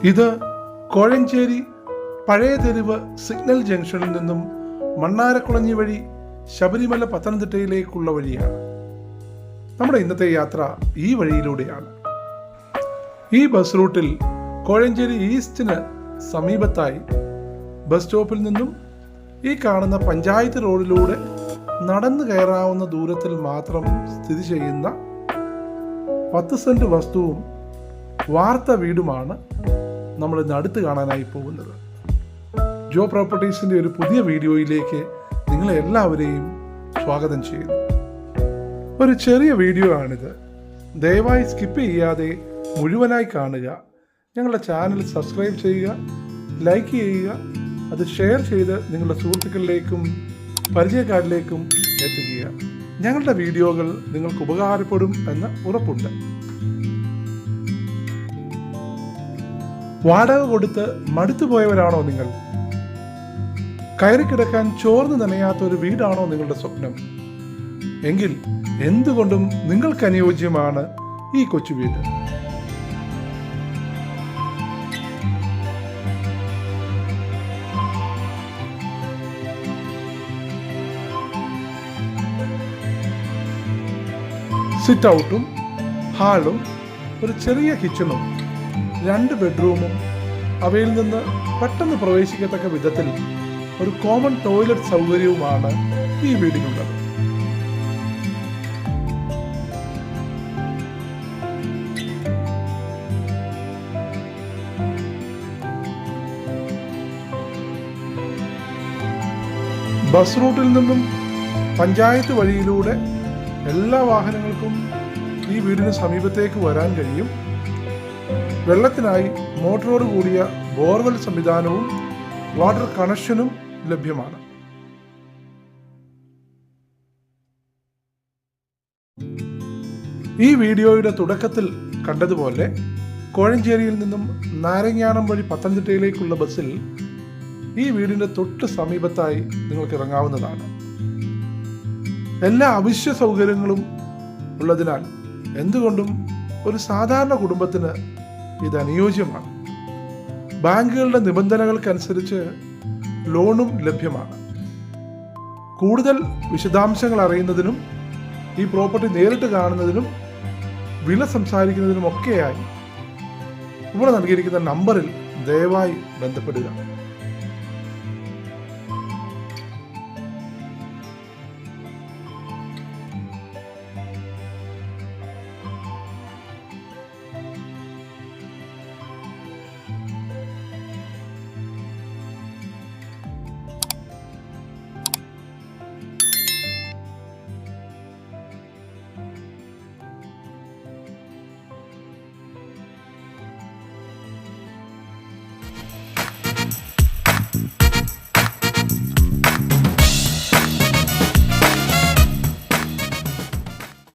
ഇത് കോഴഞ്ചേരി പഴയ തെരുവ് സിഗ്നൽ ജംഗ്ഷനിൽ നിന്നും മണ്ണാരക്കുളഞ്ഞി വഴി ശബരിമല പത്തനംതിട്ടയിലേക്കുള്ള വഴിയാണ്. നമ്മുടെ ഇന്നത്തെ യാത്ര ഈ വഴിയിലൂടെയാണ്. ഈ ബസ് റൂട്ടിൽ കോഴഞ്ചേരി ഈസ്റ്റിന് സമീപത്തായി ബസ് സ്റ്റോപ്പിൽ നിന്നും ഈ കാണുന്ന പഞ്ചായത്ത് റോഡിലൂടെ നടന്നു കയറാവുന്ന ദൂരത്തിൽ മാത്രം സ്ഥിതി ചെയ്യുന്ന 10 സെന്റ് വസ്തുവും വാർത്ത വീടുമാണ് നമ്മൾ ഇന്ന് അടുത്ത് കാണാനായി പോകുന്നത്. ജോ പ്രോപ്പർട്ടീസിൻ്റെ ഒരു പുതിയ വീഡിയോയിലേക്ക് നിങ്ങളെ എല്ലാവരെയും സ്വാഗതം ചെയ്യുന്നു. ഒരു ചെറിയ വീഡിയോ ആണിത്. ദയവായി സ്കിപ്പ് ചെയ്യാതെ മുഴുവനായി കാണുക. ഞങ്ങളുടെ ചാനൽ സബ്സ്ക്രൈബ് ചെയ്യുക, ലൈക്ക് ചെയ്യുക, അത് ഷെയർ ചെയ്ത് നിങ്ങളുടെ സുഹൃത്തുക്കളിലേക്കും പരിചയക്കാരിലേക്കും എത്തിക്കുക. ഞങ്ങളുടെ വീഡിയോകൾ നിങ്ങൾക്ക് ഉപകാരപ്പെടും എന്ന് ഉറപ്പുണ്ട്. വാടക കൊടുത്ത് മടുത്തുപോയവരാണോ നിങ്ങൾ? കയറിക്കിടക്കാൻ ചോർന്ന് നനയാത്ത ഒരു വീടാണോ നിങ്ങളുടെ സ്വപ്നം? എങ്കിൽ എന്തുകൊണ്ടും നിങ്ങൾക്ക് അനുയോജ്യമാണ് ഈ കൊച്ചു വീട്. സിറ്റ് ഔട്ടും ഹാളും ഒരു ചെറിയ കിച്ചണും 2 ബെഡ്റൂമും അവയിൽ നിന്ന് പെട്ടെന്ന് പ്രവേശിക്കത്തക്ക വിധത്തിൽ ഒരു കോമൺ ടോയ്ലറ്റ് സൗകര്യവുമാണ് ഈ വീടിനുള്ളത്. ബസ് റൂട്ടിൽ നിന്നും പഞ്ചായത്ത് വഴിയിലൂടെ എല്ലാ വാഹനങ്ങൾക്കും ഈ വീടിന് സമീപത്തേക്ക് വരാൻ കഴിയും. വെള്ളത്തിനായി മോട്ടറോട് കൂടിയ ബോർവെൽ സംവിധാനവും വാട്ടർ കണക്ഷനും ലഭ്യമാണ്. ഈ വീഡിയോയുടെ തുടക്കത്തിൽ കണ്ടതുപോലെ കോഴഞ്ചേരിയിൽ നിന്നും നാരങ്ങാനം വഴി പത്തനംതിട്ടയിലേക്കുള്ള ബസ്സിൽ ഈ വീടിന്റെ തൊട്ട് സമീപത്തായി നിങ്ങൾക്ക് ഇറങ്ങാവുന്നതാണ്. എല്ലാ അവശ്യ സൗകര്യങ്ങളും ഉള്ളതിനാൽ എന്തുകൊണ്ടും ഒരു സാധാരണ കുടുംബത്തിന് ഇത് അനുയോജ്യമാണ്. ബാങ്കുകളുടെ നിബന്ധനകൾക്കനുസരിച്ച് ലോണും ലഭ്യമാണ്. കൂടുതൽ വിശദാംശങ്ങൾ അറിയുന്നതിനും ഈ പ്രോപ്പർട്ടി നേരിട്ട് കാണുന്നതിനും വില സംസാരിക്കുന്നതിനും ഒക്കെയായി ഇവിടെ നൽകിയിരിക്കുന്ന നമ്പറിൽ ദയവായി ബന്ധപ്പെടുക.